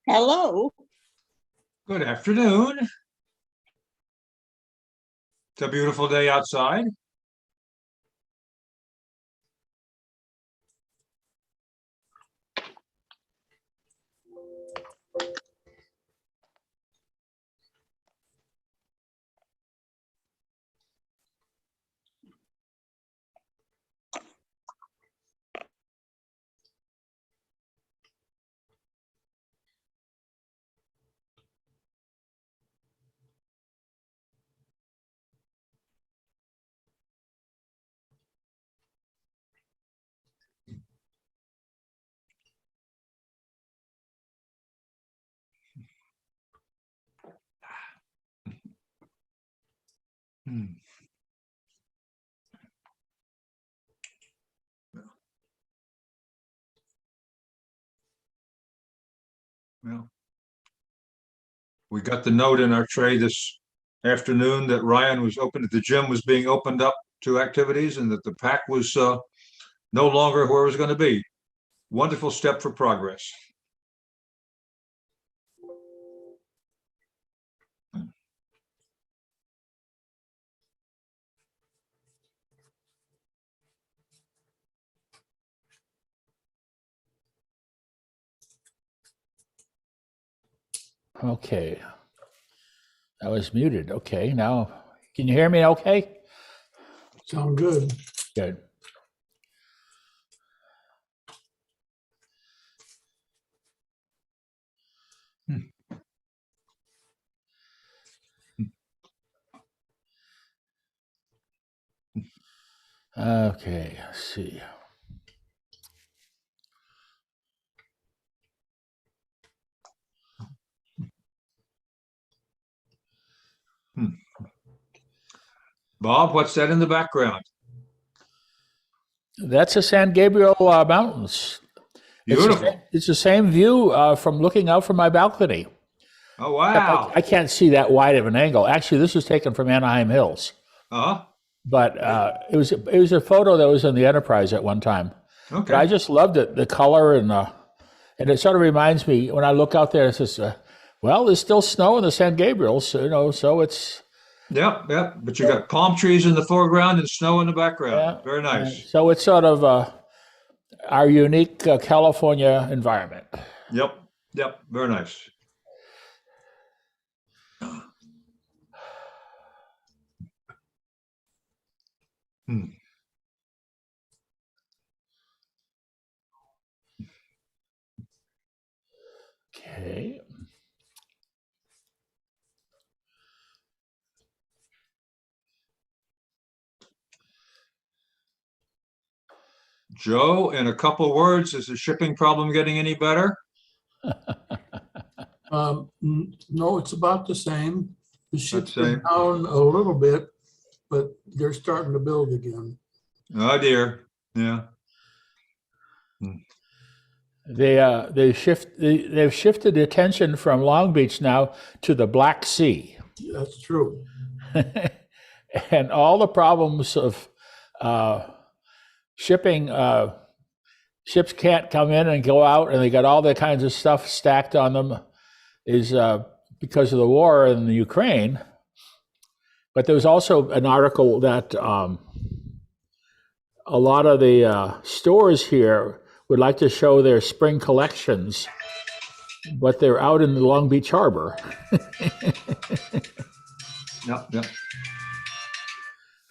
Hello. Good afternoon. It's a beautiful day outside. Hmm. Well, we got the note in our tray this afternoon that Ryan was open, that the gym was being opened up to activities and that the pack was no longer where it was going to be. Wonderful step for progress. Okay. I was muted. Okay. Now, can you hear me okay? Sound good. Good. Okay. Let's see. Bob, what's that in the background? That's the San Gabriel Mountains. Beautiful. It's the same view from looking out from my balcony. Oh, Except wow. I can't see that wide of an angle. Actually, this was taken from Anaheim Hills, Uh-huh. but it was a photo that was in the Enterprise at one time. But I Okay. just loved it, the color and it sort of reminds me when I look out there. It says, "Well, there's still snow in the San Gabriel, so it's Yep. But you got palm trees in the foreground and snow in the background. yeah, Very nice. so it's sort of our unique California environment." Yep. Very nice. Hmm. Okay. Joe, in a couple words, is the shipping problem getting any better? No, it's about the same. The ship's been same. down a little bit, but they're starting to build again. Oh dear. Yeah. They've shifted attention from Long Beach now to the Black Sea, That's true. and all the problems of shipping. Ships can't come in and go out, and they got all that kinds of stuff stacked on them. Is because of the war in the Ukraine. But there was also an article that a lot of the stores here would like to show their spring collections, but they're out in the Long Beach Harbor. Yep.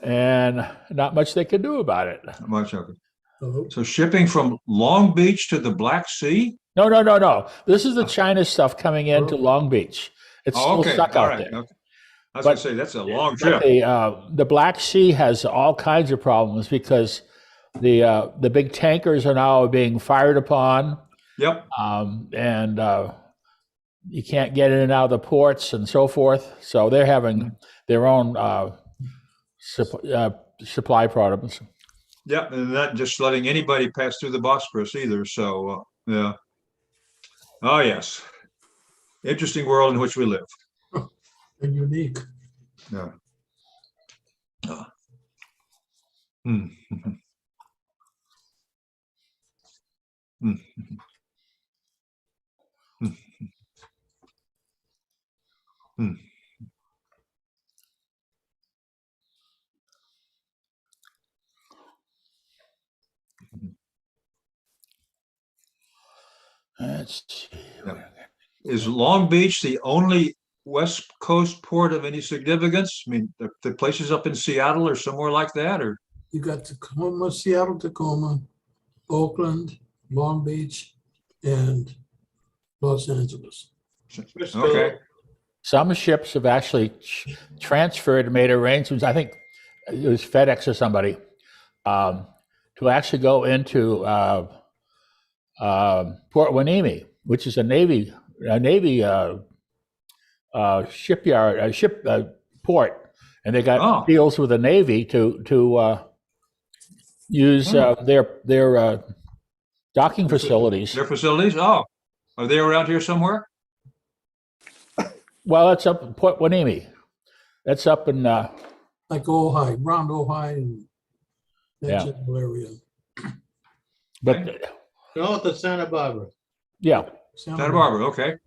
And not much they could do about it. Not much of it. Hello? So shipping from Long Beach to the Black Sea? No. This is the China stuff coming into Long Beach. It's Oh, still okay. stuck All out right. there. Okay. I was But- gonna say that's a long But trip. the Black Sea has all kinds of problems because the big tankers are now being fired upon, Yep. and you can't get in and out of the ports and so forth. So they're having their own supply problems. Yep. And not just letting anybody pass through the Bosporus either. So yeah. Oh yes. Interesting world in which we live. And unique. Yeah. Hmm. Hmm. Hmm. Let's see. Yeah. Is Long Beach the only West Coast port of any significance? I mean, the places up in Seattle or somewhere like that, or? You got Tacoma, Seattle, Tacoma, Oakland, Long Beach, and Los Angeles. Okay. Some ships have actually transferred, made arrangements. I think it was FedEx or somebody to actually go into Port Hueneme, which is a Navy shipyard, port, and they got Oh. deals with the Navy to use their docking facilities. Their facilities? Oh, are they around here somewhere? Well, that's up in Port Hueneme. That's up in Like Ojai, around Ojai and that Yeah. general area. but North of Santa Barbara. yeah. Santa Barbara. Okay.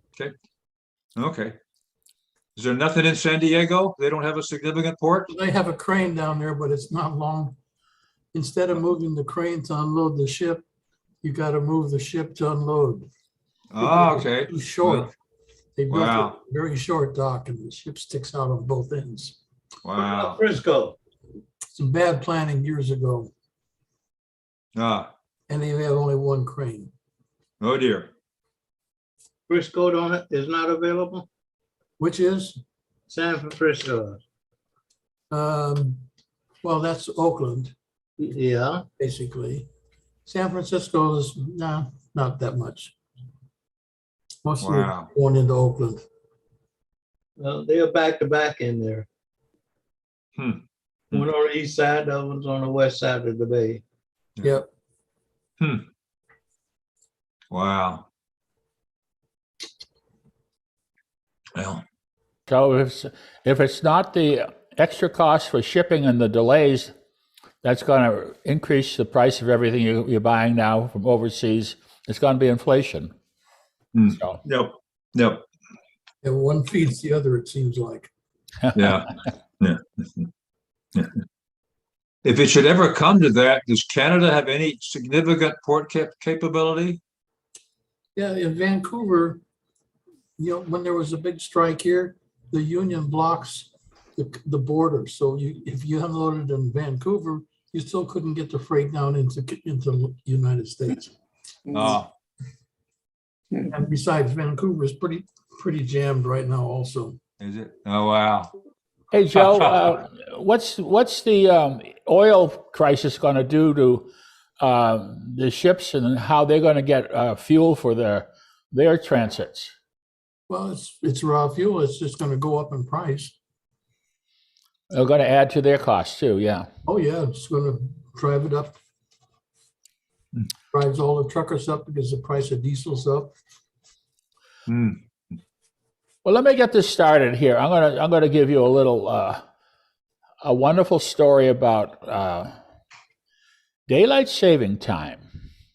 Is there nothing in San Diego? They don't have a significant port? They have a crane down there, but it's not long. Instead of moving the crane to unload the ship, you got to move the ship to unload. Oh, okay. Too short. They built Wow. a very short dock and the ship sticks out on both ends. Wow. Frisco. Some bad planning years ago, Ah, and they have only one crane. oh dear. Frisco is not available. Which is, San Francisco. well, that's Oakland, Yeah. basically. San Francisco is, no, not that much. Mostly Wow. going into Oakland. Well, they are back to back in there. Hmm. One on the east side, the other one's on the west side of the bay. Yep. Wow. Well, So if it's not the extra cost for shipping and the delays, that's going to increase the price of everything you're buying now from overseas. It's going to be inflation. Hmm. So, yep. And one feeds the other, it seems like. Yeah. Yeah. If it should ever come to that, does Canada have any significant port capability? Yeah, in Vancouver, when there was a big strike here, the union blocks the border. So if you unloaded in Vancouver, you still couldn't get the freight down into the United States. Oh, And besides, Vancouver is pretty jammed right now also. is it? Oh, wow. hey Joe, what's the oil crisis going to do to the ships and how they're going to get fuel for their transits? Well, it's raw fuel. It's just going to go up in price. They're going to add to their costs too. Yeah. Oh yeah, it's going to drive it up. Drives all the truckers up because the price of diesel's up. Hmm. Well, let me get this started here. I'm gonna give you a little a wonderful story about daylight saving time,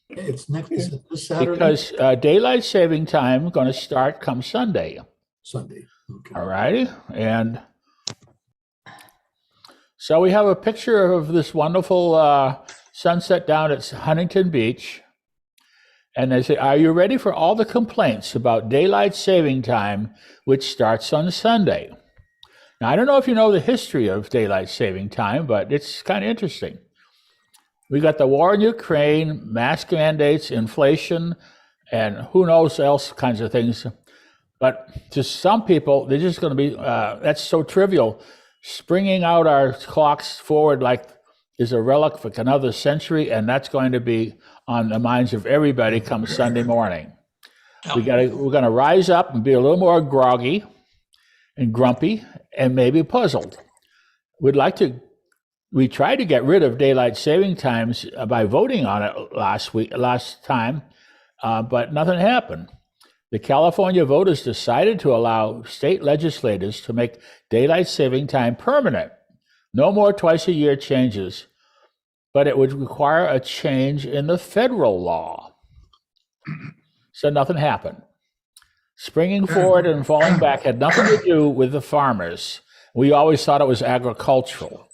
It's this Saturday, because daylight saving time is going to start come Sunday. Sunday. Okay. All righty, and so we have a picture of this wonderful sunset down at Huntington Beach. And they say, are you ready for all the complaints about daylight saving time, which starts on Sunday? Now, I don't know if you know the history of daylight saving time, but it's kind of interesting. We got the war in Ukraine, mask mandates, inflation, and who knows else kinds of things. But to some people, they're just going to be, that's so trivial. Springing out our clocks forward like is a relic for another century, and that's going to be on the minds of everybody come Sunday morning. We're going to rise up and be a little more groggy and grumpy and maybe puzzled. We tried to get rid of daylight saving times by voting on it last time, but nothing happened. The California voters decided to allow state legislators to make daylight saving time permanent. No more twice-a-year changes, but it would require a change in the federal law. So nothing happened. Springing forward and falling back had nothing to do with the farmers. We always thought it was agricultural.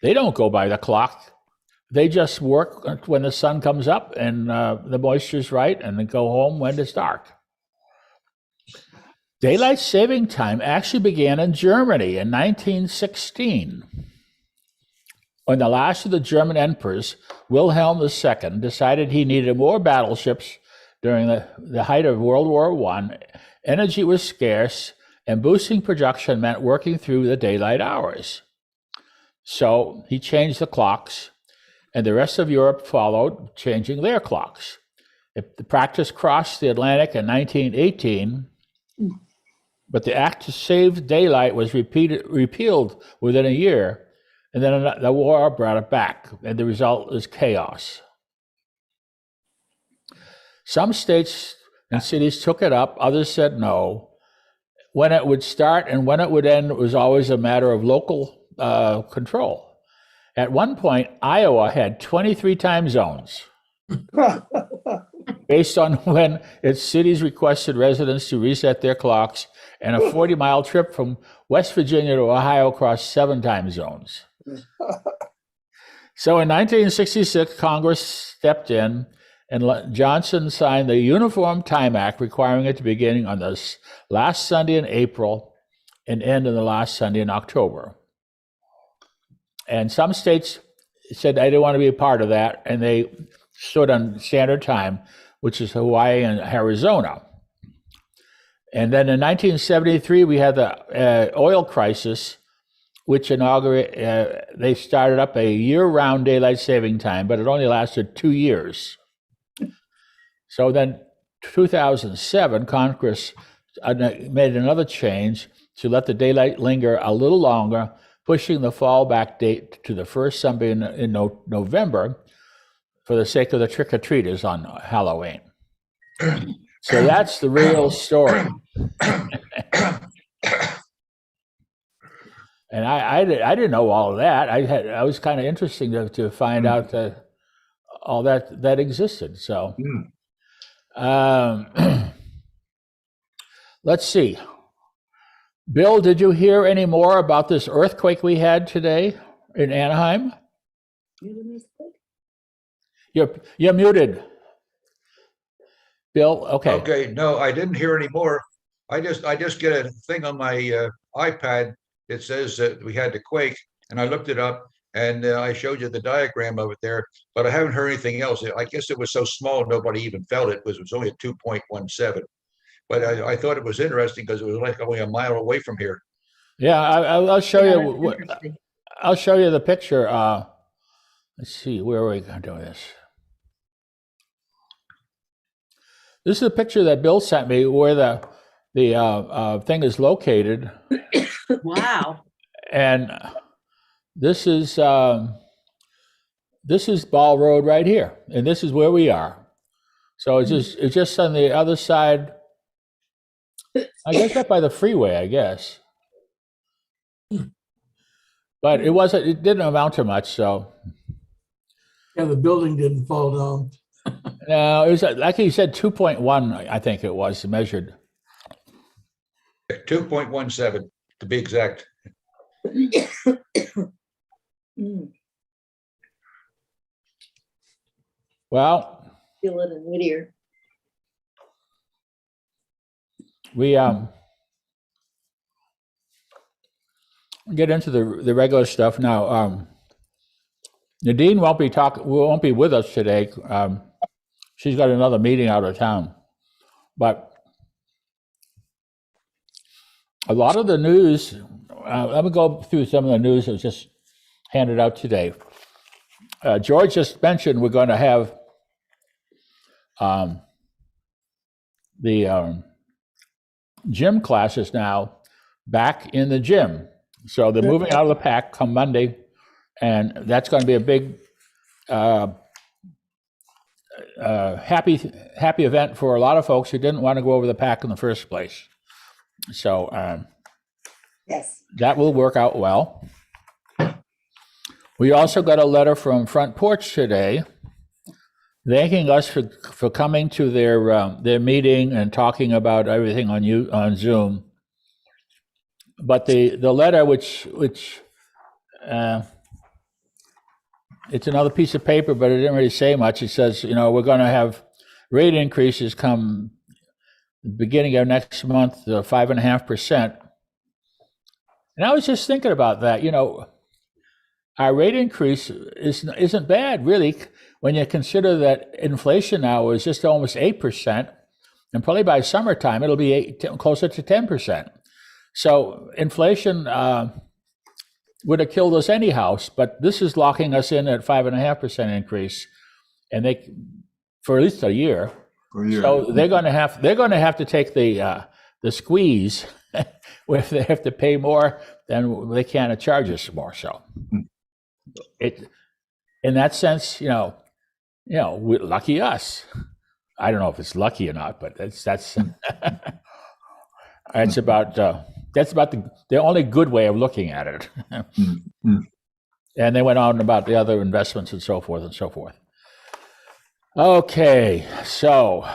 They don't go by the clock. They just work when the sun comes up and the moisture's right, and then go home when it's dark. Daylight saving time actually began in Germany in 1916, when the last of the German emperors, Wilhelm II, decided he needed more battleships during the height of World War I. Energy was scarce, and boosting production meant working through the daylight hours. So he changed the clocks, and the rest of Europe followed, changing their clocks. The practice crossed the Atlantic in 1918, but the act to save daylight was repealed within a year, and then the war brought it back, and the result is chaos. Some states and cities took it up, others said no. When it would start and when it would end was always a matter of local control. At one point, Iowa had 23 time zones based on when its cities requested residents to reset their clocks, and a 40-mile trip from West Virginia to Ohio crossed 7 time zones. So in 1966, Congress stepped in, and Johnson signed the Uniform Time Act, requiring it to begin on the last Sunday in April and end on the last Sunday in October. And some states said they didn't want to be a part of that, and they stood on Standard Time, which is Hawaii and Arizona. And then in 1973, we had the oil crisis, which they started up a year-round daylight saving time, but it only lasted 2 years. So then 2007, Congress made another change to let the daylight linger a little longer, pushing the fallback date to the first Sunday in November for the sake of the trick-or-treaters on Halloween. So that's the real story. And I didn't know all of that. I was kind of interesting to find out that all that existed. So let's see. Bill, did you hear any more about this earthquake we had today in Anaheim? You're muted. Bill, okay. Okay, no, I didn't hear any more. I just get a thing on my iPad. It says that we had the quake, and I looked it up, and I showed you the diagram of it there, but I haven't heard anything else. I guess it was so small, nobody even felt it. It was only a 2.17. But I thought it was interesting because it was like only a mile away from here. Yeah, I'll show you. I'll show you the picture. Let's see, where are we going to do this? This is a picture that Bill sent me where the thing is located. Wow. And this is Ball Road right here, and this is where we are. So it's just on the other side. I guess up by the freeway, I guess. But it didn't amount to much. So Yeah, the building didn't fall down. no, it was like he said 2.1. I think it was measured. 2.17 to be exact. Well, Feel it in Whittier. we get into the regular stuff now. Nadine won't be with us today. She's got another meeting out of town, but a lot of the news. Let me go through some of the news that was just handed out today. George just mentioned we're going to have the gym classes now back in the gym. So they're moving out of the pack come Monday, and that's going to be a big happy event for a lot of folks who didn't want to go over the pack in the first place. So Yes. that will work out well. We also got a letter from Front Porch today thanking us for coming to their meeting and talking about everything on Zoom. But the letter, which it's another piece of paper, but it didn't really say much. It says, we're going to have rate increases come the beginning of next month, 5.5%. And I was just thinking about that. Our rate increase isn't bad, really, when you consider that inflation now is just almost 8%, and probably by summertime it'll be closer to 10%. So inflation would have killed us anyhow, but this is locking us in at 5.5% increase, and they for at least a year. So they're going to have to take the squeeze. If they have to pay more, then they can't charge us more. So, in that sense, lucky us. I don't know if it's lucky or not, but that's that's about the only good way of looking at it. And they went on about the other investments and so forth and so forth. Okay, so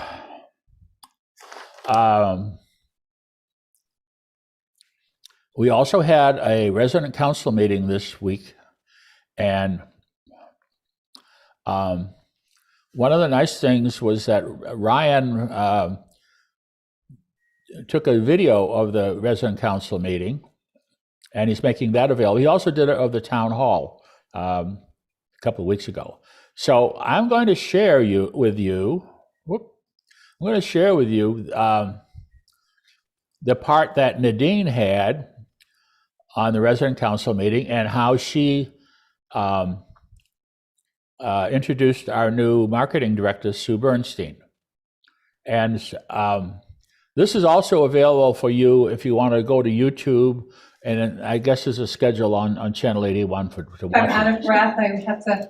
we also had a resident council meeting this week, and one of the nice things was that Ryan took a video of the resident council meeting, and he's making that available. He also did it of the town hall a couple of weeks ago. So I'm going to share with you the part that Nadine had on the resident council meeting and how she introduced our new marketing director, Sue Bernstein. And this is also available for you if you want to go to YouTube, and I guess there's a schedule on Channel 81 to watch. I'm out of breath. I have to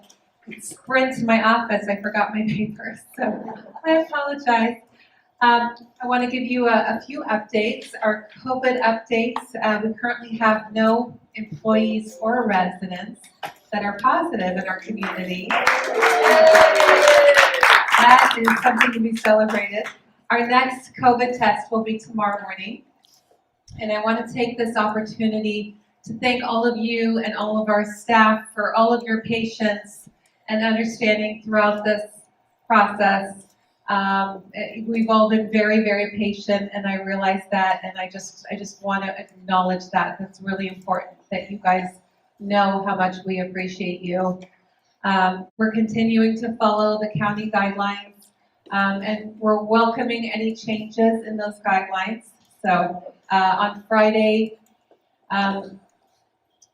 sprint to my office. I forgot my papers, so I apologize. I want to give you a few updates. Our COVID updates. We currently have no employees or residents that are positive in our community. That is something to be celebrated. Our next COVID test will be tomorrow morning. And I want to take this opportunity to thank all of you and all of our staff for all of your patience and understanding throughout this process. We've all been very, very patient, and I realize that, and I just want to acknowledge that. That's really important that you guys know how much we appreciate you. We're continuing to follow the county guidelines, and we're welcoming any changes in those guidelines. So on Friday,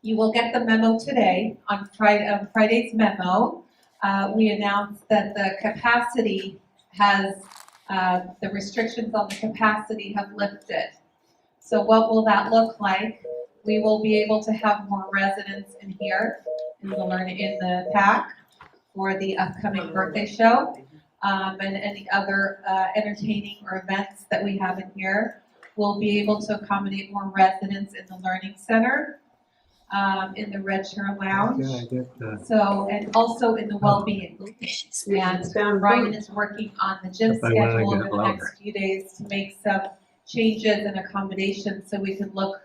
you will get the memo today. On Friday's memo, we announced that the capacity has, the restrictions on the capacity have lifted. So what will that look like? We will be able to have more residents in here in the PAC for the upcoming birthday show and any other entertaining or events that we have in here. We'll be able to accommodate more residents in the Learning Center, in the Red Chair Lounge, so, and also in the Wellbeing. And Ryan is working on the gym schedule over the next few days to make some changes and accommodations so we can look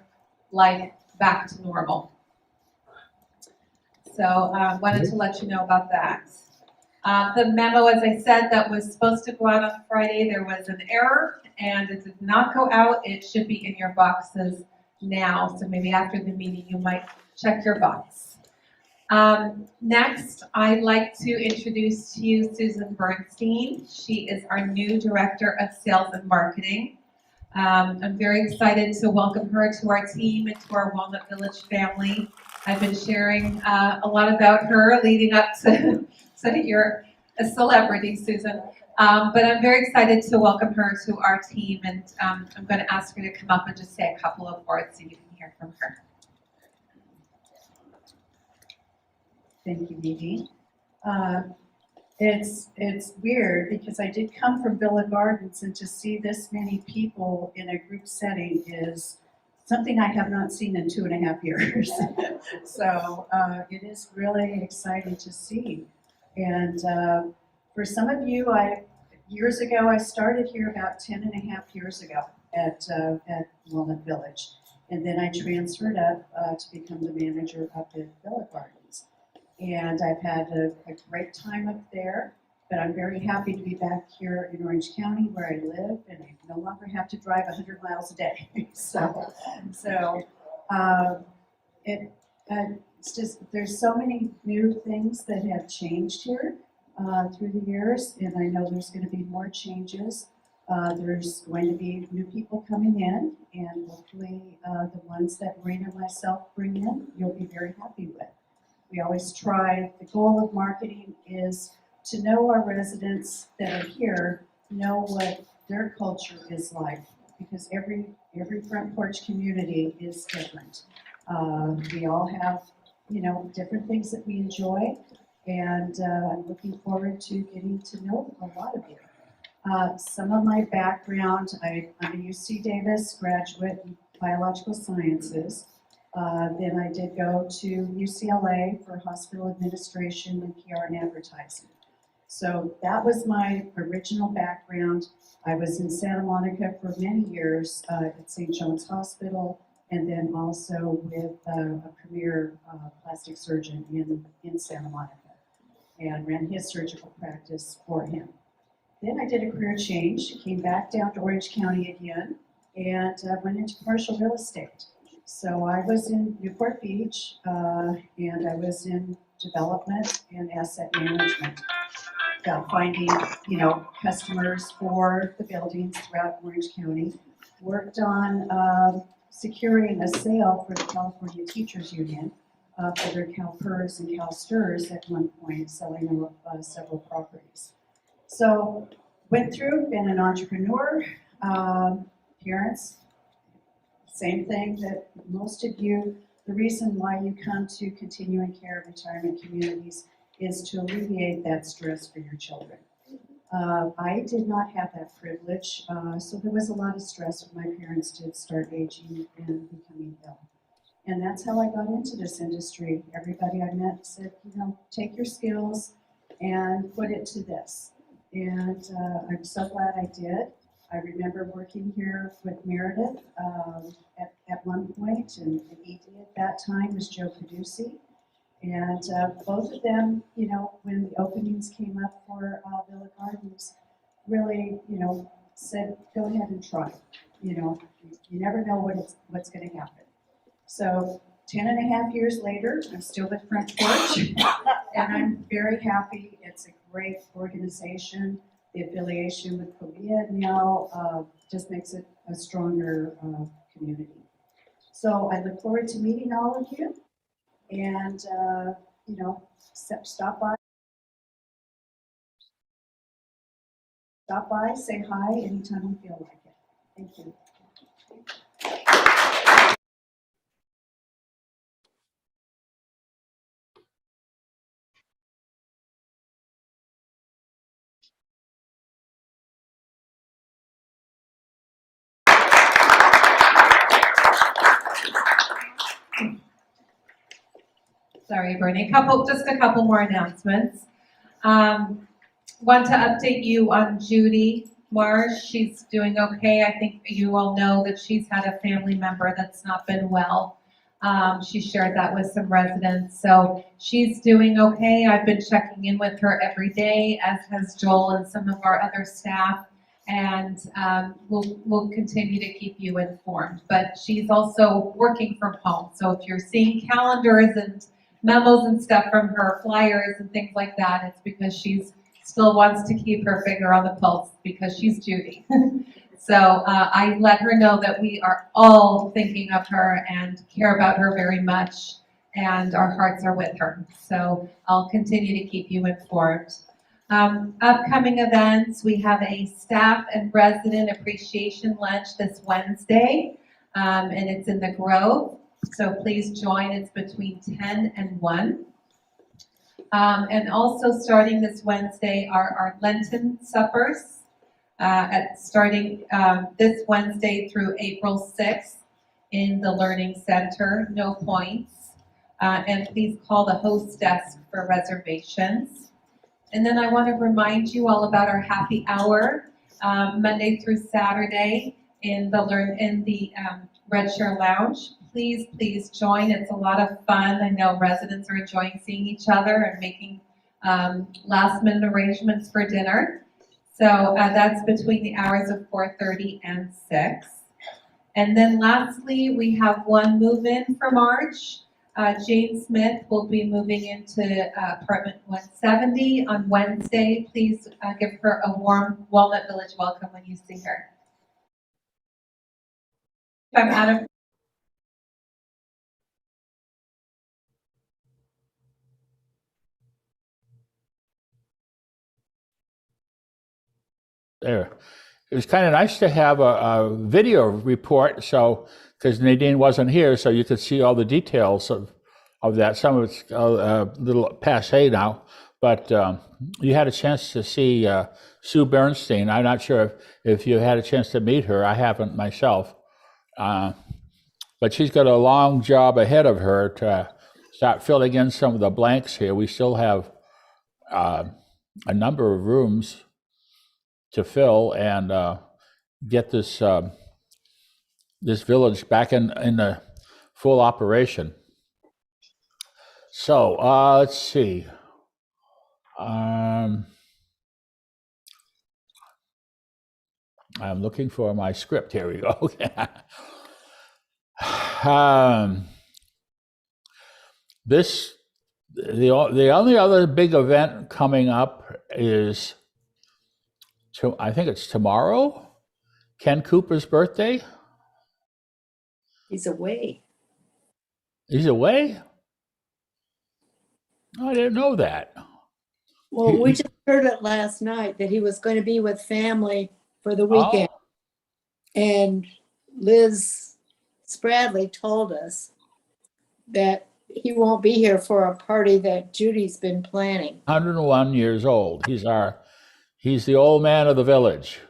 like back to normal. So wanted to let you know about that. The memo, as I said, that was supposed to go out on Friday, there was an error and it did not go out. It should be in your boxes now. So maybe after the meeting, you might check your box. Next, I'd like to introduce to you Susan Bernstein. She is our new Director of Sales and Marketing. I'm very excited to welcome her to our team and to our Walnut Village family. I've been sharing a lot about her leading up to, so you're a celebrity, Susan. But I'm very excited to welcome her to our team, and I'm going to ask her to come up and just say a couple of words so you can hear from her. Thank you, Vivi. It's weird because I did come from Villa Gardens, and to see this many people in a group setting is something I have not seen in 2.5 years. So it is really exciting to see. And For some of you, years ago, I started here about 10 and a half years ago at Walnut Village. And then I transferred up to become the manager up at Villa Gardens. And I've had a great time up there, but I'm very happy to be back here in Orange County where I live, and I no longer have to drive 100 miles a day. It's just, there's so many new things that have changed here through the years, and I know there's going to be more changes. There's going to be new people coming in, and hopefully the ones that Marina and myself bring in, you'll be very happy with. We always try, the goal of marketing is to know our residents that are here, know what their culture is like, because every front porch community is different. We all have, different things that we enjoy, and I'm looking forward to getting to know a lot of you. Some of my background, I'm a UC Davis graduate in biological sciences. Then I did go to UCLA for hospital administration and PR and advertising. So that was my original background. I was in Santa Monica for many years at St. John's Hospital, and then also with a premier plastic surgeon in Santa Monica, and ran his surgical practice for him. Then I did a career change, came back down to Orange County again, and went into commercial real estate. So I was in Newport Beach, and I was in development and asset management, finding, customers for the buildings throughout Orange County. Worked on securing a sale for the California Teachers Union for their CalPERS and CalSTRS at one point, selling them several properties. So went through, been an entrepreneur, parents, same thing that most of you, the reason why you come to continuing care retirement communities is to alleviate that stress for your children. I did not have that privilege, so there was a lot of stress when my parents did start aging and becoming ill. And that's how I got into this industry. Everybody I met said, take your skills and put it to this. And I'm so glad I did. I remember working here with Meredith at one point, and the ED at that time was Joe Caducci. And both of them, when the openings came up for Villa Gardens, really, said, go ahead and try. You never know what's going to happen. So 10 and a half years later, I'm still with Front Porch, and I'm very happy. It's a great organization. The affiliation with COVIA now just makes it a stronger community. So I look forward to meeting all of you, and stop by, say hi anytime you feel like it. Thank you. Sorry, Bernie. Just a couple more announcements. Want to update you on Judy Marsh. She's doing okay. I think you all know that she's had a family member that's not been well. She shared that with some residents. So she's doing okay. I've been checking in with her every day, as has Joel and some of our other staff. And we'll continue to keep you informed. But she's also working from home. So if you're seeing calendars and memos and stuff from her, flyers and things like that, it's because she's still wants to keep her finger on the pulse, because she's Judy. So I let her know that we are all thinking of her and care about her very much, and our hearts are with her. So I'll continue to keep you informed. Upcoming events, we have a staff and resident appreciation lunch this Wednesday, and it's in the Grove. So please join. It's between 10 and 1. And also starting this Wednesday are our Lenten suppers, starting this Wednesday through April 6th in the Learning Center, no points. And please call the host desk for reservations. And then I want to remind you all about our happy hour, Monday through Saturday in the Red Chair Lounge. Please join. It's a lot of fun. I know residents are enjoying seeing each other and making last minute arrangements for dinner. So that's between the hours of 4:30 and 6. And then lastly, we have one move-in for March. Jane Smith will be moving into apartment 170 on Wednesday. Please give her a warm Walnut Village welcome when you see her. I'm out of there. It was kind of nice to have a video report, so because Nadine wasn't here, so you could see all the details of that. Some of it's a little passé now, but you had a chance to see Sue Bernstein. I'm not sure if you had a chance to meet her. I haven't myself, but she's got a long job ahead of her to start filling in some of the blanks here. We still have a number of rooms to fill and get this this village back in the full operation. So let's see. I'm looking for my script. Here we go. The only other big event coming up is, I think it's tomorrow, Ken Cooper's birthday. He's away. He's away? Oh, I didn't know that. Well, we just heard it last night that he was going to be with family for the weekend. Oh, And Liz Spradley told us that he won't be here for a party that Judy's been planning. 101 years old. He's the old man of the village.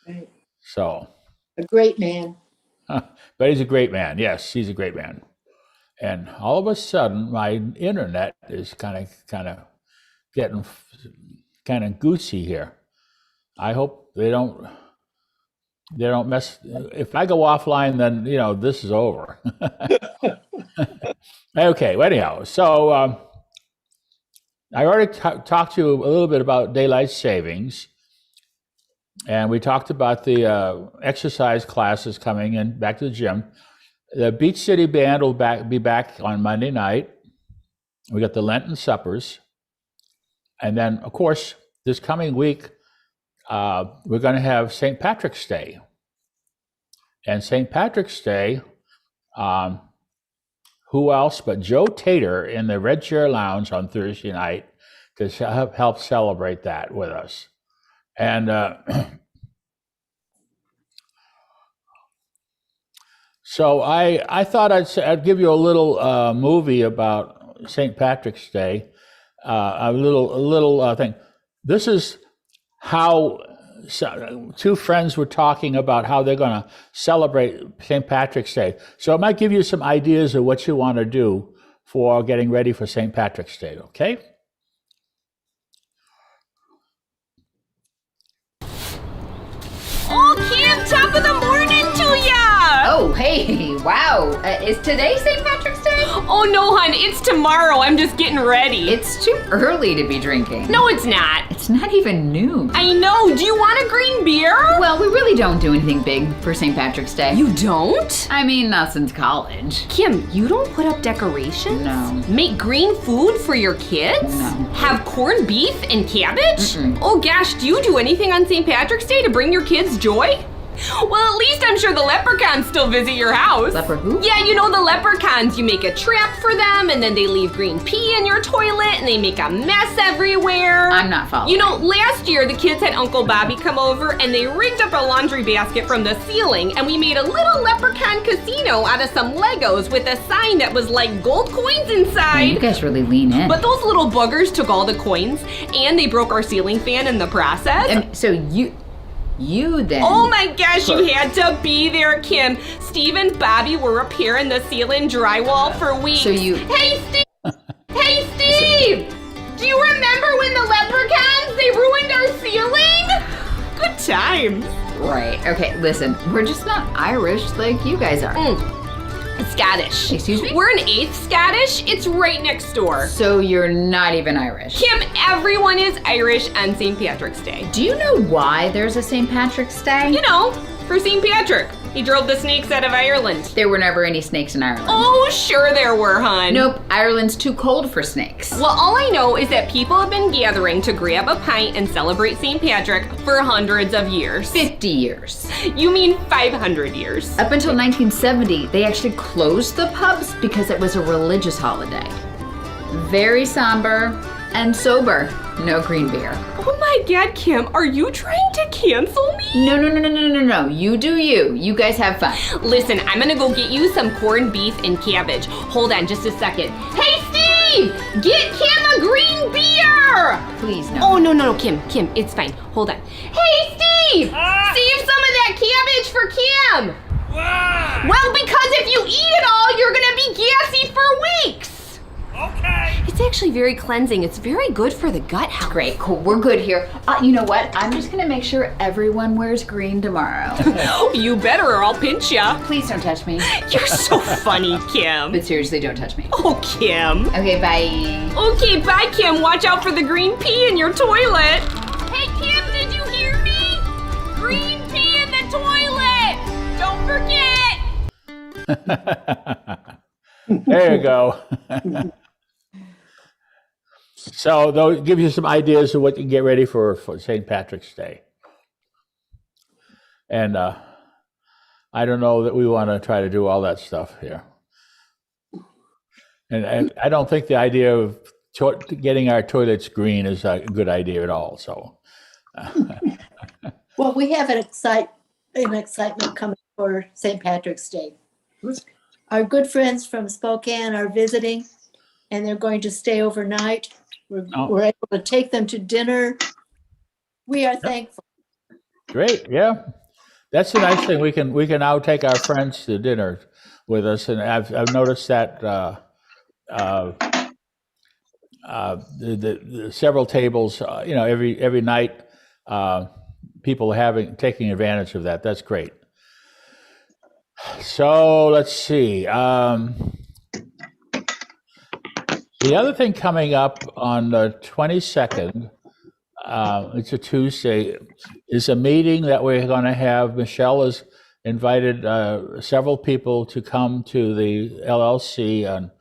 Right. So, A great man. but he's a great man. Yes, he's a great man. And all of a sudden, my internet is kind of getting kind of goosey here. I hope they don't mess. If I go offline, then this is over. Okay. Well, anyhow, so I already talked to you a little bit about daylight savings, and we talked about the exercise classes coming in back to the gym. The Beach City Band will be back on Monday night. We got the Lenten suppers. And then, of course, this coming week, we're going to have St. Patrick's Day. And St. Patrick's Day, who else but Joe Tater in the Red Chair Lounge on Thursday night to help celebrate that with us. And so I thought I'd give you a little movie about St. Patrick's Day, a little thing. This is how two friends were talking about how they're going to celebrate St. Patrick's Day. So it might give you some ideas of what you want to do for getting ready for St. Patrick's Day, okay? Oh, Kim, top of the morning to ya! Oh, hey, wow. Is today St. Patrick's Day? Oh, no, hon, it's tomorrow. I'm just getting ready. It's too early to be drinking. No, it's not. It's not even noon. I know. Do you want a green beer? Well, we really don't do anything big for St. Patrick's Day. You don't? I mean, not since college. Kim, you don't put up decorations? No. Make green food for your kids? No. Have corned beef and cabbage? Mm-mm. Oh, gosh, do you do anything on St. Patrick's Day to bring your kids joy? Well, at least I'm sure the leprechauns still visit your house. Leper who? Yeah, you know the leprechauns. You make a trap for them, and then they leave green pee in your toilet, and they make a mess everywhere. I'm not following. You know, last year the kids had Uncle Bobby come over, and they rigged up a laundry basket from the ceiling, and we made a little leprechaun casino out of some Legos with a sign that was like gold coins inside. You guys really lean in. But those little buggers took all the coins, and they broke our ceiling fan in the process. And so you then. Oh my gosh, you had to be there, Kim. Steve and Bobby were repairing the ceiling drywall for weeks. So you. Hey, Steve! Hey, Steve! Do you remember when the leprechaun times. Right. Okay, listen, we're just not Irish like you guys are. Scottish. Excuse me? We're an eighth Scottish. It's right next door. So you're not even Irish. Kim, everyone is Irish on St. Patrick's Day. Do you know why there's a St. Patrick's Day? You know, for St. Patrick. He drove the snakes out of Ireland. There were never any snakes in Ireland. Oh, sure there were, hon. Nope, Ireland's too cold for snakes. Well, all I know is that people have been gathering to grab a pint and celebrate St. Patrick for hundreds of years. 50 years. You mean 500 years. Up until 1970, they actually closed the pubs because it was a religious holiday. Very somber and sober. No green beer. Oh my God, Kim, are you trying to cancel me? No. You do you. You guys have fun. Listen, I'm gonna go get you some corned beef and cabbage. Hold on just a second. Hey, Steve! Get Kim a green beer! Please, no. Oh, no, Kim, it's fine. Hold on. Hey, Steve! Save some of that cabbage for Kim! Why? Well, because if you eat it all, you're gonna be gassy for weeks! Okay. It's actually very cleansing. It's very good for the gut health. Great, cool. We're good here. You know what? I'm just gonna make sure everyone wears green tomorrow. You better or I'll pinch ya. Please don't touch me. You're so funny, Kim. But seriously, don't touch me. Oh, Kim. Okay, bye. Okay, bye, Kim. Watch out for the green pea in your toilet. Hey, Kim, did you hear me? Green pea in the toilet. Don't forget. There you go. So they'll give you some ideas of what you can get ready for St. Patrick's Day. And I don't know that we want to try to do all that stuff here. And I don't think the idea of getting our toilets green is a good idea at all. So, Well, we have an excitement coming for St. Patrick's Day. Our good friends from Spokane are visiting, and they're going to stay overnight. We're able to take them to dinner. We are thankful. great, yeah, that's a nice thing. We can now take our friends to dinner with us, and I've noticed that the several tables, every night, people taking advantage of that. That's great. So let's see. The other thing coming up on the 22nd, it's a Tuesday, is a meeting that we're going to have. Michelle has invited several people to come to the LLC, and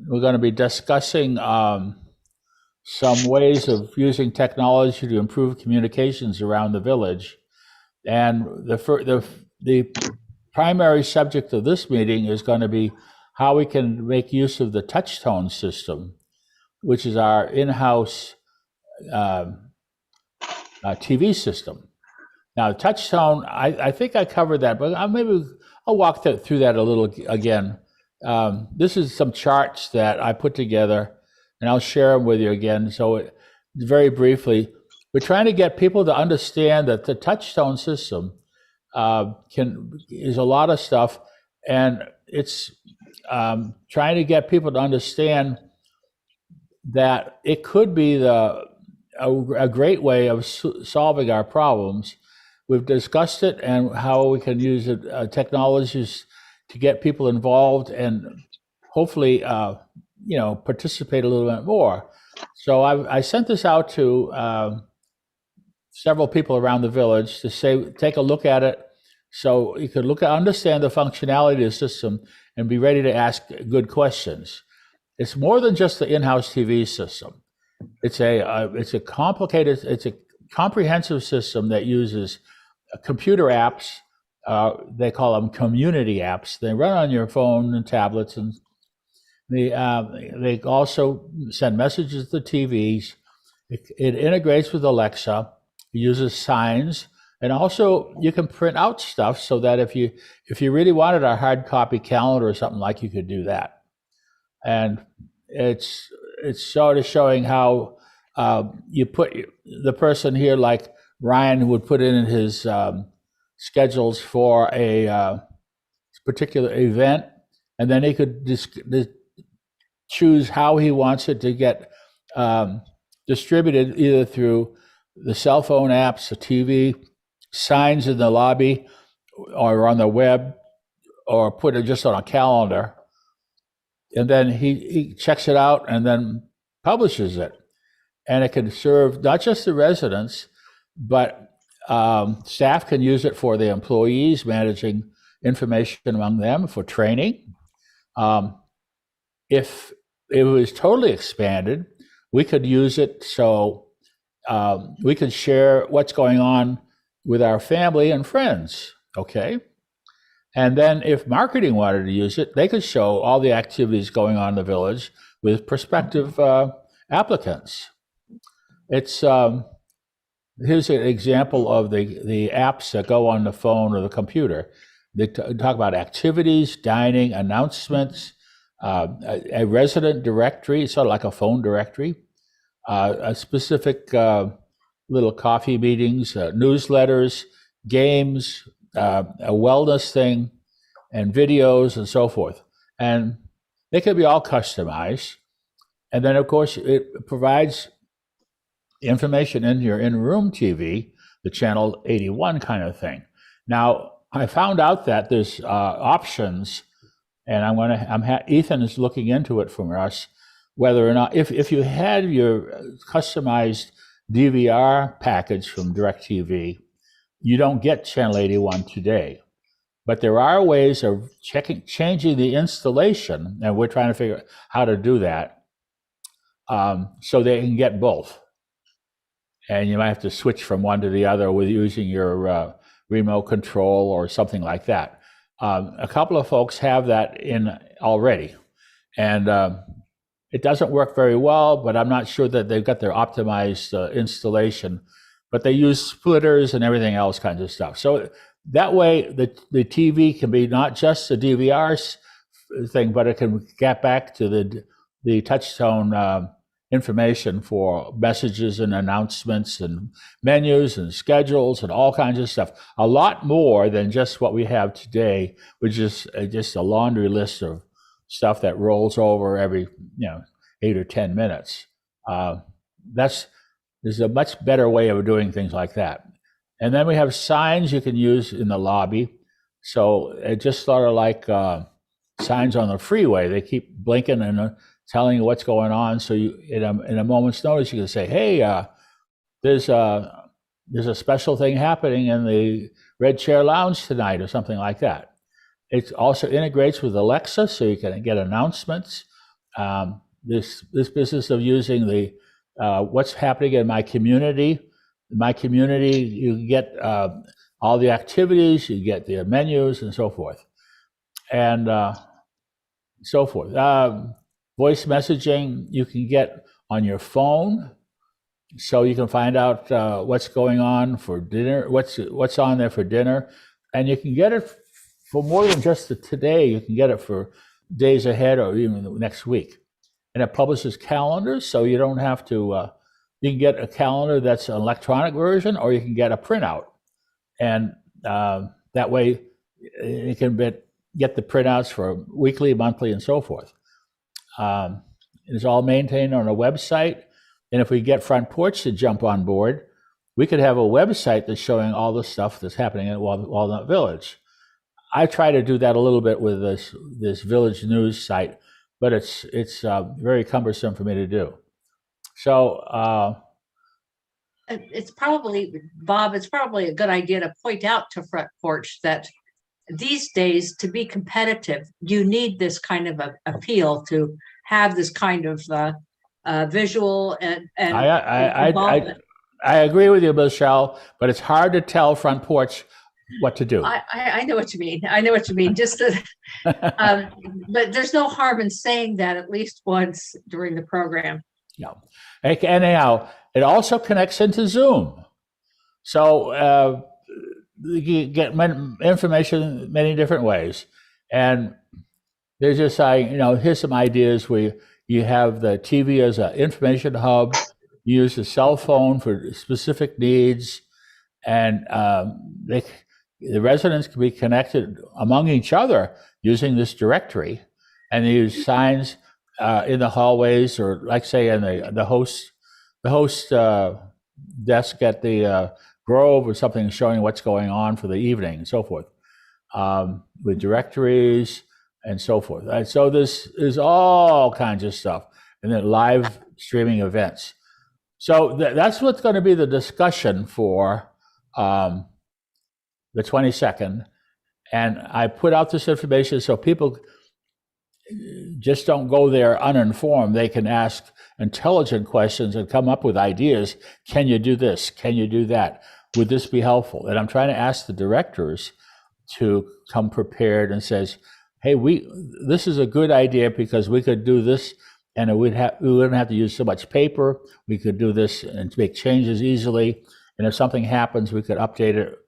we're going to be discussing some ways of using technology to improve communications around the village. And the primary subject of this meeting is going to be how we can make use of the Touchtone system, which is our in-house TV system. Now, Touchtone, I think I covered that, but maybe I'll walk through that a little again. This is some charts that I put together, and I'll share them with you again. So very briefly, we're trying to get people to understand that the Touchtone system is a lot of stuff, and it's trying to get people to understand that it could be a great way of solving our problems. We've discussed it and how we can use technologies to get people involved and hopefully, participate a little bit more. So I sent this out to several people around the village to say, take a look at it, so you could understand the functionality of the system and be ready to ask good questions. It's more than just the in-house TV system. It's a comprehensive system that uses computer apps. They call them community apps. They run on your phone and tablets, and they also send messages to TVs. It integrates with Alexa. It uses signs. And also, you can print out stuff so that if you really wanted a hard copy calendar or something like, you could do that. And it's sort of showing how you put the person here, like Ryan, would put in his schedules for a particular event, and then he could choose how he wants it to get distributed, either through the cell phone apps, the TV, signs in the lobby or on the web, or put it just on a calendar. And then he checks it out and then publishes it. And it can serve not just the residents, but staff can use it for the employees, managing information among them for training. If it was totally expanded, we could use it so we could share what's going on with our family and friends, okay? And then if marketing wanted to use it, they could show all the activities going on in the village with prospective applicants. It's here's an example of the apps that go on the phone or the computer. They talk about activities, dining, announcements, a resident directory, sort of like a phone directory, a specific little coffee meetings, newsletters, games, a wellness thing, and videos and so forth. And they can be all customized. And then, of course, it provides information in your in-room TV, the channel 81 kind of thing. Now, I found out that there's options, and Ethan is looking into it for us, whether or not, if you had your customized DVR package from DirecTV, you don't get channel 81 today. But there are ways of changing the installation, and we're trying to figure out how to do that, so they can get both. And you might have to switch from one to the other with using your remote control or something like that. A couple of folks have that in already, and it doesn't work very well, but I'm not sure that they've got their optimized installation, but they use splitters and everything else kinds of stuff. So that way the TV can be not just the DVR thing, but it can get back to the touch-tone information for messages and announcements and menus and schedules and all kinds of stuff. A lot more than just what we have today, which is just a laundry list of stuff that rolls over every 8 or 10 minutes. There's a much better way of doing things like that. And then we have signs you can use in the lobby. So it just sort of like signs on the freeway. They keep blinking and telling you what's going on. So you, in a moment's notice, you can say, "Hey, there's a special thing happening in the Red Chair Lounge tonight," or something like that. It also integrates with Alexa, so you can get announcements. This business of using the what's happening in my community. In my community, you get all the activities, you get the menus, and so forth, and so forth. Voice messaging you can get on your phone, so you can find out what's going on for dinner, what's on there for dinner, and you can get it for more than just today. You can get it for days ahead or even next week. And it publishes calendars, so you don't have to. You can get a calendar that's an electronic version, or you can get a printout, and that way you can get the printouts for weekly, monthly, and so forth. It's all maintained on a website, and if we get Front Porch to jump on board, we could have a website that's showing all the stuff that's happening in Walnut Village. I try to do that a little bit with this Village News site, but it's very cumbersome for me to do. So it's probably, Bob, it's probably a good idea to point out to Front Porch that these days, to be competitive, you need this kind of appeal to have this kind of visual and I agree with you, Michelle, but it's hard to tell Front Porch what to do. I know what you mean. I know what you mean. Just that, but there's no harm in saying that at least once during the program. Yeah. Anyhow, it also connects into Zoom. So you get information many different ways. And there's just here's some ideas where you have the TV as an information hub, you use the cell phone for specific needs, and the residents can be connected among each other using this directory, and they use signs in the hallways, or like say in the host desk at the Grove or something showing what's going on for the evening and so forth, with directories and so forth. So this is all kinds of stuff, and then live streaming events. So that's what's going to be the discussion for the 22nd. And I put out this information so people just don't go there uninformed. They can ask intelligent questions and come up with ideas. Can you do this? Can you do that? Would this be helpful? And I'm trying to ask the directors to come prepared and says, hey, this is a good idea because we could do this and we wouldn't have to use so much paper. We could do this and make changes easily. And if something happens, we could update it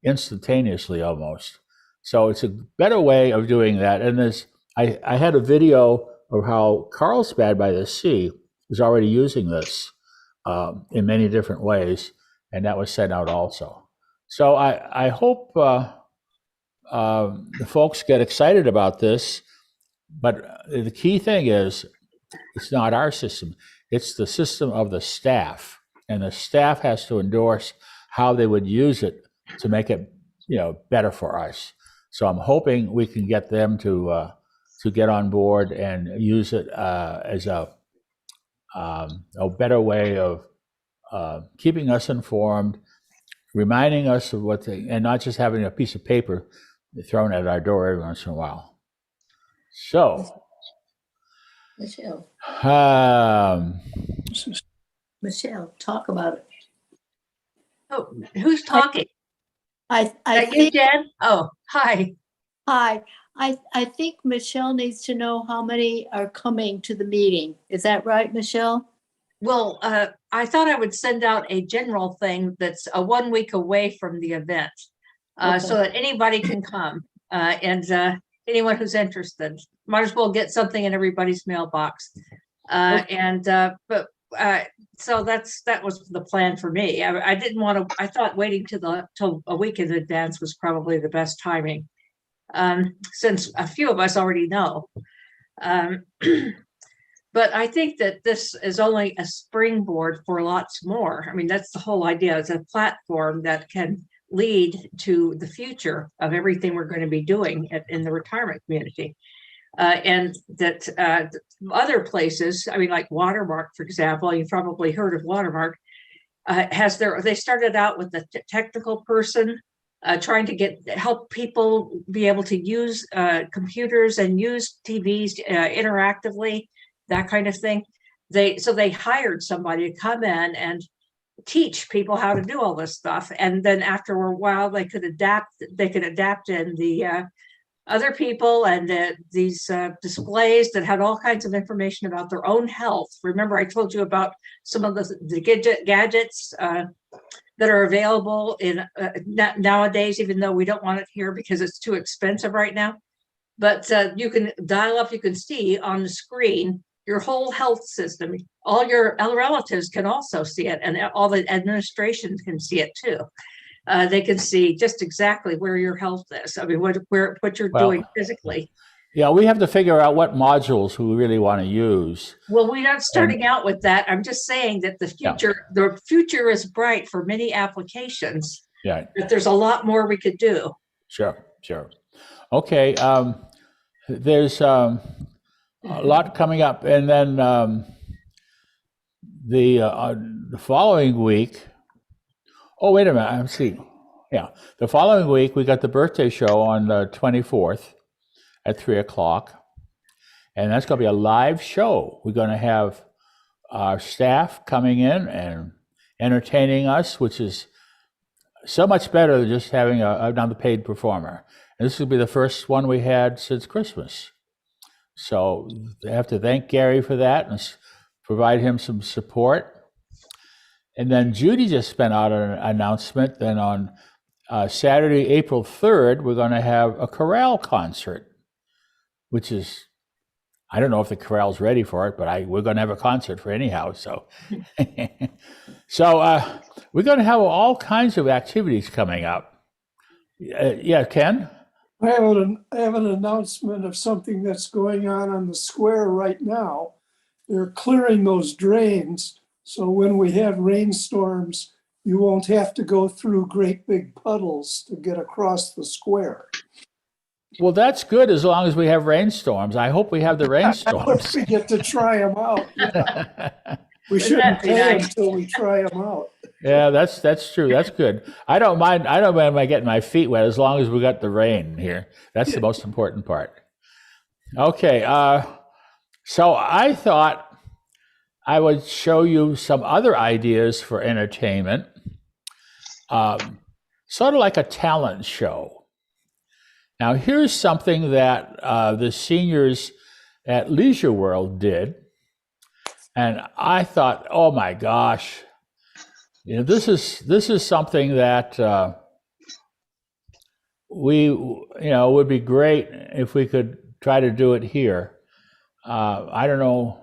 instantaneously almost. So it's a better way of doing that. And I had a video of how Carlsbad by the Sea is already using this in many different ways, and that was sent out also. So I hope the folks get excited about this, but the key thing is it's not our system, it's the system of the staff, and the staff has to endorse how they would use it to make it better for us. So I'm hoping we can get them to get on board and use it as a better way of keeping us informed, reminding us of and not just having a piece of paper thrown at our door every once in a while. So, Michelle, talk about it. Oh, who's talking? I Is that you, think, Jen? Oh, hi. hi. I think Michelle needs to know how many are coming to the meeting. Is that right, Michelle? Well, I thought I would send out a general thing that's 1 week away from the event, so that anybody can come, and anyone who's interested might as well get something in everybody's mailbox. So that was the plan for me. I didn't want to. I thought waiting till a week in advance was probably the best timing, since a few of us already know. But I think that this is only a springboard for lots more. I mean, that's the whole idea. It's a platform that can lead to the future of everything we're going to be doing in the retirement community. And that other places, I mean, like Watermark, for example, you've probably heard of Watermark, they started out with the technical person trying to help people be able to use computers and use TVs interactively, that kind of thing. So they hired somebody to come in and teach people how to do all this stuff. And then after a while, they could adapt in the other people and these displays that had all kinds of information about their own health. Remember, I told you about some of the gadgets that are available in nowadays, even though we don't want it here because it's too expensive right now. But you can dial up, you can see on the screen your whole health system. All your relatives can also see it, and all the administration can see it too. They can see just exactly where your health is. I mean, what you're doing physically. Yeah, we have to figure out what modules we really want to use. Well, we're not starting out with that. I'm just saying that the future is bright for many applications. Yeah. But there's a lot more we could do. Sure. Okay. There's a lot coming up, and then the following week. Oh, wait a minute. I'm seeing. Yeah, the following week we got the birthday show on the 24th at 3:00, and that's going to be a live show. We're going to have our staff coming in and entertaining us, which is so much better than just having another paid performer. And this will be the first one we had since Christmas. So I have to thank Gary for that and provide him some support. And then Judy just sent out an announcement. Then on Saturday, April 3rd, we're going to have a chorale concert, which is, I don't know if the chorale's ready for it, but we're going to have a concert for anyhow. So, we're going to have all kinds of activities coming up. Yeah, Ken? I have an announcement of something that's going on the square right now. They're clearing those drains. So when we have rainstorms you won't have to go through great big puddles to get across the square. Well, that's good as long as we have rainstorms. I hope we have the Once rainstorms. we get to try them out. We Wouldn't shouldn't that be pay nice? until we try them out. Yeah, that's true. That's good. I don't mind my getting my feet wet as long as we got the rain here. That's the most important part. Okay, so I thought I would show you some other ideas for entertainment, sort of like a talent show. Now, here's something that the seniors at Leisure World did, and I thought, oh my gosh, this is something that would be great if we could try to do it here. I don't know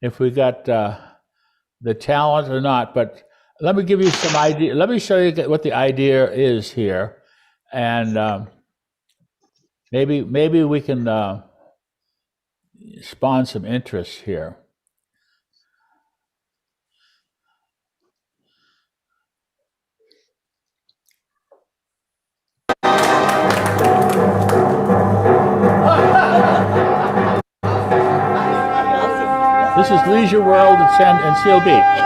if we got the talent or not, but let me give you some idea. Let me show you what the idea is here, and maybe we can spawn some interest here. This is Leisure World in Seal Beach.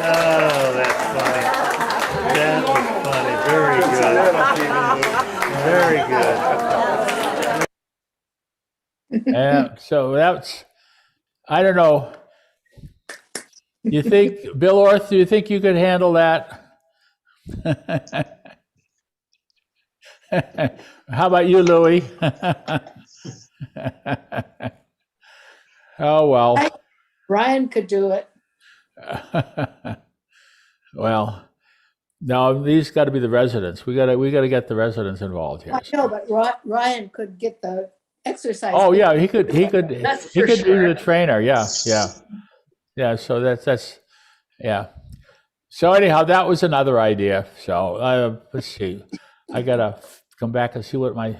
Oh, that's funny. That was funny. Very good. Very good. Yeah, so that's, I don't know. You think, Bill Orth, do you think you could handle that? How about you, Louis? Oh, well. Ryan could do it. Well, no, these got to be the residents. We got to get the residents involved here. I know, but Ryan could get the exercise. Oh people. yeah, he could That's he for could sure. be the trainer. Yeah. So that's yeah. So anyhow, that was another idea. So let's see. I gotta come back and see what my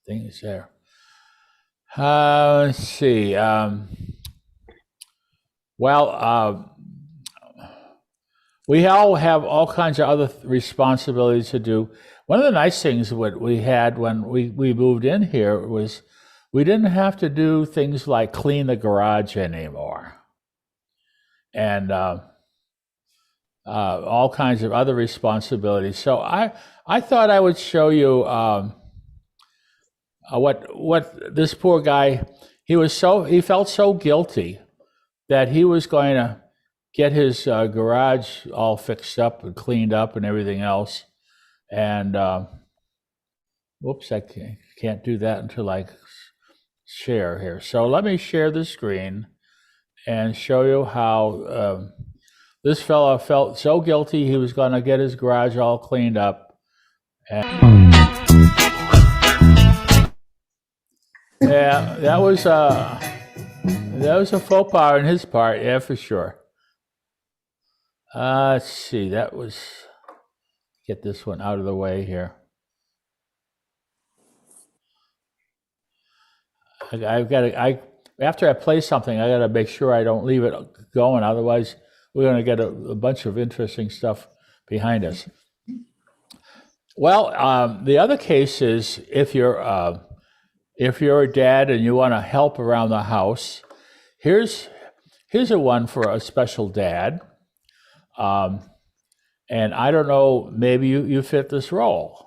thing is there. Let's see. We all have all kinds of other responsibilities to do. One of the nice things what we had when we moved in here was we didn't have to do things like clean the garage anymore, and all kinds of other responsibilities. So I thought I would show you what this poor guy, he felt so guilty that he was going to get his garage all fixed up and cleaned up and everything else. And whoops, I can't do that until I share here. So let me share the screen and show you how this fellow felt so guilty he was going to get his garage all cleaned up. And yeah, that was a faux pas on his part, yeah, for sure. Let's see, get this one out of the way here. After I play something, I got to make sure I don't leave it going. Otherwise, we're going to get a bunch of interesting stuff behind us. Well, the other case is if you're a dad and you want to help around the house, here's a one for a special dad. And I don't know, maybe you fit this role.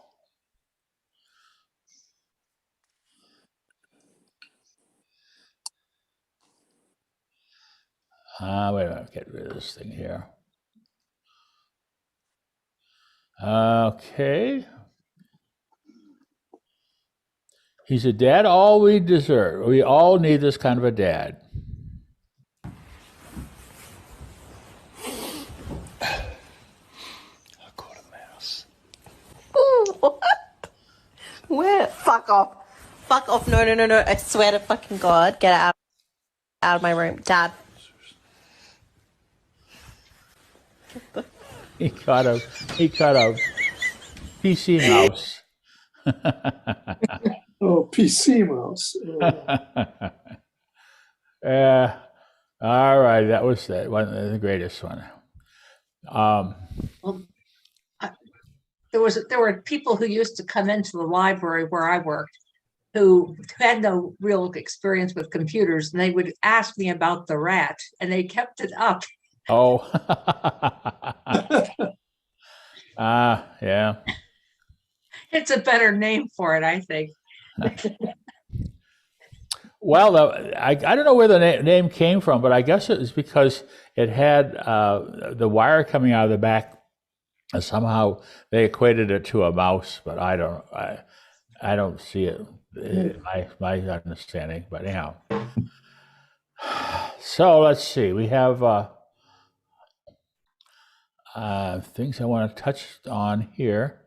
Wait a minute, get rid of this thing here. Okay. He's a dad all we deserve. We all need this kind of a dad. What? Where? Fuck off. Fuck off. No. I swear to fucking God. Get out of my room. Dad. He caught a PC mouse. Oh, PC mouse. All right, that was the greatest one. There were people who used to come into the library where I worked who had no real experience with computers, and they would ask me about the rat, and they kept it up. Oh. Yeah. It's a better name for it, I think. Well, I don't know where the name came from, but I guess it was because it had the wire coming out of the back. And somehow they equated it to a mouse, but I don't see it in my understanding. But anyhow, so let's see. We have things I want to touch on here.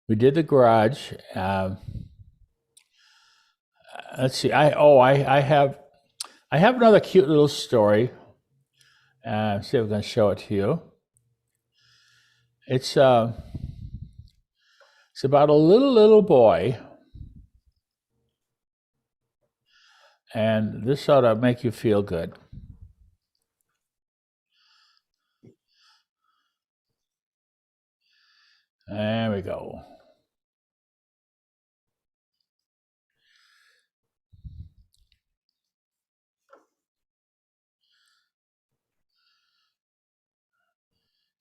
We did the garage. Let's see. I have another cute little story. See if I'm going to show it to you. It's about a little boy, and this ought to make you feel good. There we go.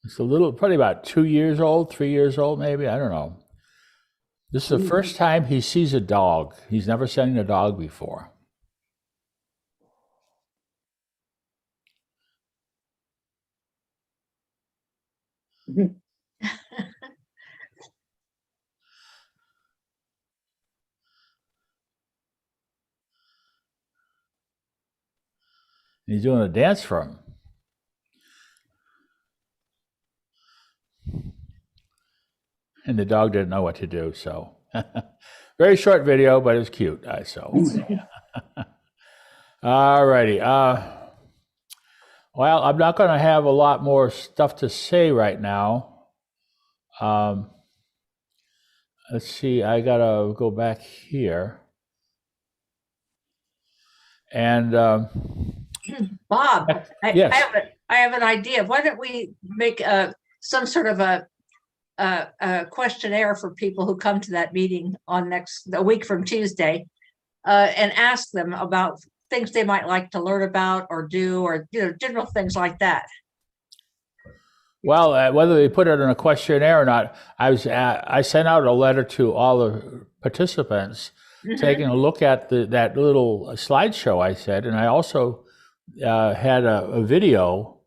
It's a little, probably about 2 years old, 3 years old, maybe. I don't know. This is the first time he sees a dog. He's never seen a dog before. He's doing a dance for him. And the dog didn't know what to do, so. Very short video, but it's cute. All righty. Well, I'm not going to have a lot more stuff to say right now. Let's see. I got to go back here. And Bob, yes. I have an idea. Why don't we make some sort of a questionnaire for people who come to that meeting on a week from Tuesday, and ask them about things they might like to learn about or do, or general things like that. Well, whether they put it in a questionnaire or not, I sent out a letter to all the participants, taking a look at that little slideshow I said, and I also had a video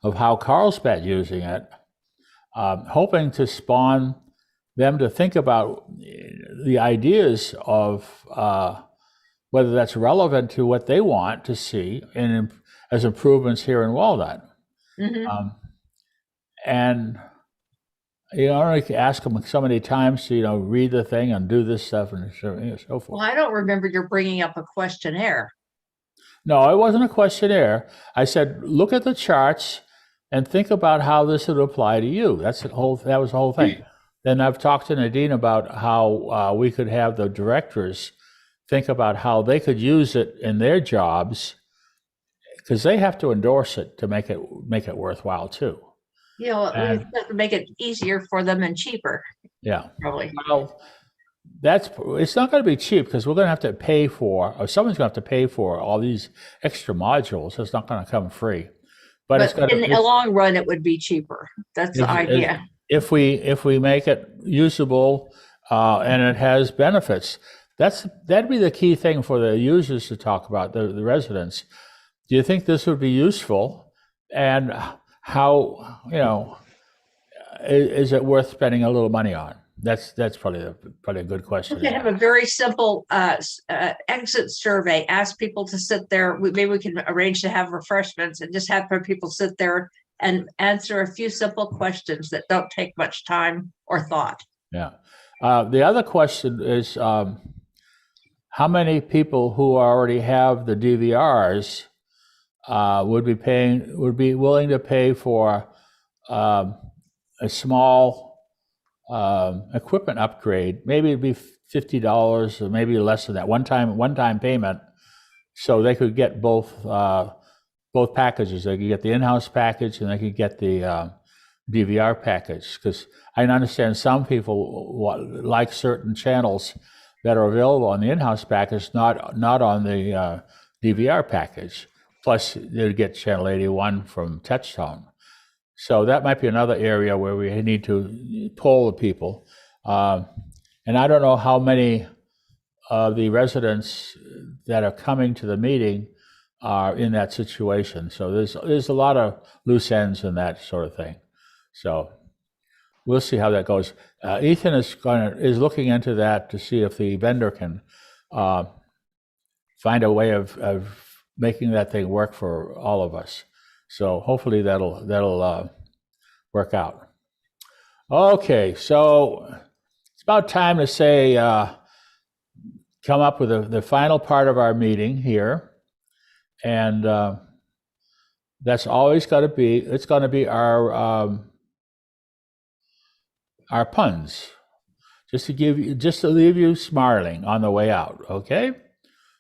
of how Carlsbad using it, hoping to spawn them to think about the ideas of whether that's relevant to what they want to see as improvements here in Walnut. And I don't like to ask them so many times to read the thing and do this stuff and so forth. Well, I don't remember you're bringing up a questionnaire. No, it wasn't a questionnaire. I said, look at the charts and think about how this would apply to you. That was the whole thing. Then I've talked to Nadine about how we could have the directors think about how they could use it in their jobs, because they have to endorse it to make it worthwhile too. We have to make it easier for them and cheaper. Yeah, probably. Well, it's not going to be cheap, because we're going to have to pay for, or someone's going to have to pay for all these extra modules. It's not going to come free. But in the long run, it would be cheaper. That's the idea. If we make it usable and it has benefits, that'd be the key thing for the users to talk about, the residents. Do you think this would be useful? And how, is it worth spending a little money on? That's probably a good question. We can have a very simple exit survey. Ask people to sit there. Maybe we can arrange to have refreshments and just have people sit there and answer a few simple questions that don't take much time or thought. Yeah. The other question is, how many people who already have the DVRs would be willing to pay for a small equipment upgrade? Maybe it'd be $50 or maybe less than that, one time payment, so they could get both packages. They could get the in-house package and they could get the DVR package, because I understand some people like certain channels that are available on the in-house package, not on the DVR package. Plus, they'd get channel 81 from Touchstone. So that might be another area where we need to poll the people. And I don't know how many of the residents that are coming to the meeting are in that situation. So there's a lot of loose ends and that sort of thing. So we'll see how that goes. Ethan is looking into that to see if the vendor can find a way of making that thing work for all of us. So hopefully that'll work out. Okay, so it's about time to say, come up with the final part of our meeting here. And that's always got to be, it's going to be our puns, just to leave you smiling on the way out. Okay,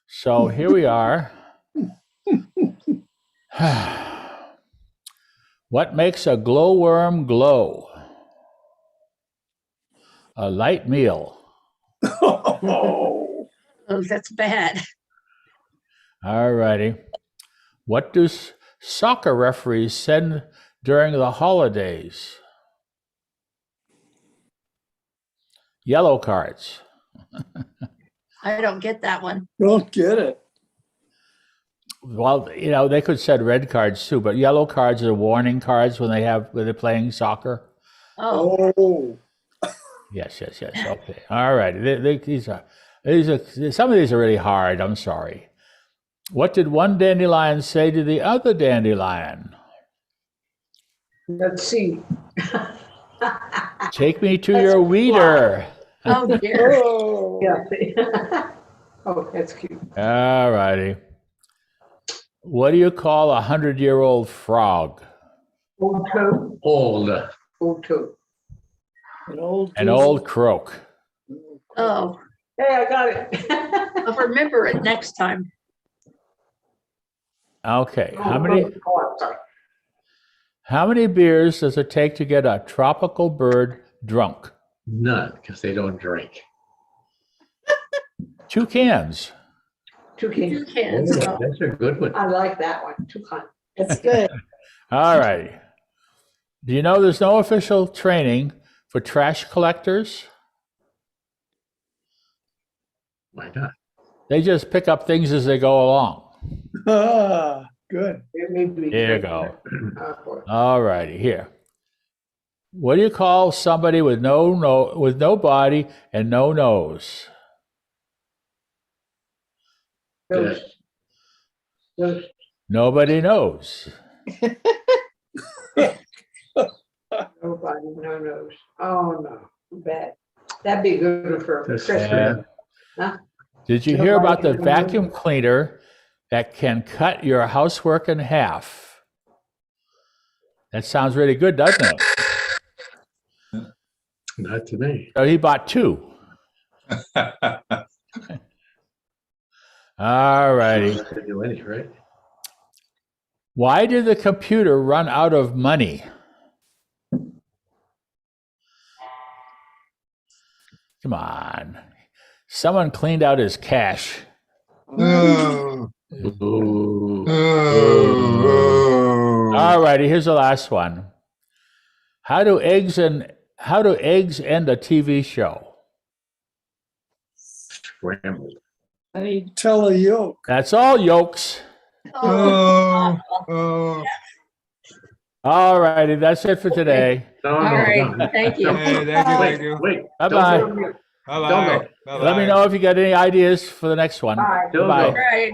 so here we are. What makes a glowworm glow? A light meal. Oh, that's bad. All righty. What do soccer referees send during the holidays? Yellow cards. I don't get that one. Don't get it. Well, you know, they could said red cards too, but yellow cards are warning cards when they're playing soccer. Oh, Oh, Yes. Okay. All right. These are some of these are really hard. I'm sorry. What did one dandelion say to the other dandelion? Let's see. Take me to your weeder. oh dear. Oh. Yeah. Oh, that's cute. All righty. What do you call a 100-year-old frog? Old toad. Old. Old toad. An old croak. Oh, Hey, I got it. I'll remember it next time. Okay. Oh, I'm sorry. How many beers does it take to get a tropical bird drunk? None, because they don't drink. 2 cans. Toucan. Toucans. Oh, that's a good one. I like that one. Toucan. That's good. All right. Do you know there's no official training for trash collectors? Why not? They just pick up things as they go along. ah, good. It may be. There you go. Boy. All righty, here. What do you call somebody with no body and no nose? Those. Nobody knows. Nobody, no knows. Oh, no. Bad. That'd be good for That's Christmas. sad. Huh? Did you hear about the vacuum cleaner that can cut your housework in half? That sounds really good, doesn't it? Not to me. So he bought 2. All righty. Not to do any, right? Why did the computer run out of money? Come on. Someone cleaned out his cash. Oh, Ooh. All righty, here's the last one. How do eggs end a TV show? Scrambled. I tell a yolk. That's all, yolks. oh. All righty, that's it for today. No, All no, right, no. thank you. Hey, thank you. Wait. Bye-bye. Don't go. Bye-bye. Don't Let me know if you got any ideas for the next one. Bye. Don't Bye. go. All right.